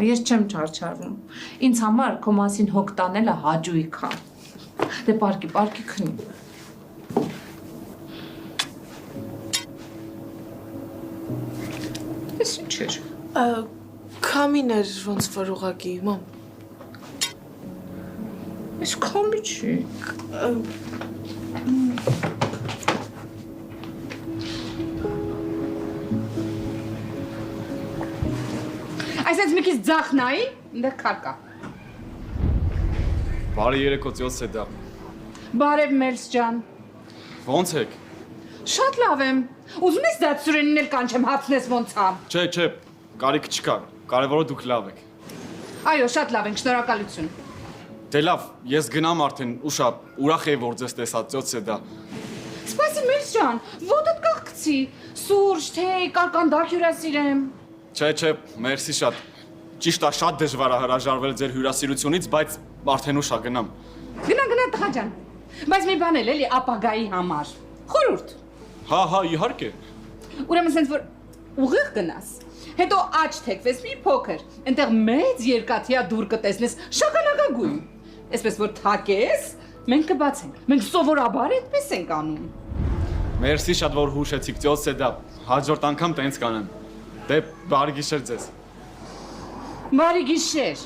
Ես չեմ չարչարվում։ Ինձ համար քո մասին հոգ տանելը հաճույք է։ Դե պարկի քնի։ Էս ինչ էր։ Քամին էր ոնց որ ուղակի, մամ։ Էս քամի չի։ Այսպես մի քիչ ձախ նայի, այնտեղ քար կա։ Բարի երեկո ծյոց է դա։ Բարև Մելս ջան։ Ոնց եք։ Շատ լավ եմ։ Ուզում ես դա ծուրենին էլ կանչեմ հացնես ոնց ա։ Չէ, կարիք չկա։ Կարևորը դուք լավ եք։ Այո, շատ լավ ենք, շնորհակալություն։ Դե լավ, ես գնամ արդեն, ուշա, ուրախ եմ որ ձեզ տեսա ծյոց է դա։ Սպասի Մելս ջան, ոտդ կաղկցի։ Սուրճ, թեյ, կարկանդակ հյուրասիրեմ։ Չէ, մերսի շատ։ Ճիշտ է, շատ դժվար է հրաժարվել ձեր հյուրասիրությունից, բայց արդեն ուշա գնամ։ Գնա տղա ջան։ Բայց մի բան էլ էլի ապագայի համար։ Խորհուրդ։ Հա, իհարկե։ Ուրեմն ասենց որ ուղիղ գնաս։ Հետո աջ թեքվես մի փոքր, այնտեղ մեծ երկաթյա դուր կտեսնես շագանակագույն։ Այսպես որ թակես, մենք կբացենք։ Մենք սովորաբար այդպես ենք անում։ Մերսի շատ որ հուշեցիք ծյոց է դա։ Հաջորդ անգամ տենց կանեմ։ Դե բարի գիշեր ձեզ։ Բարի գիշեր։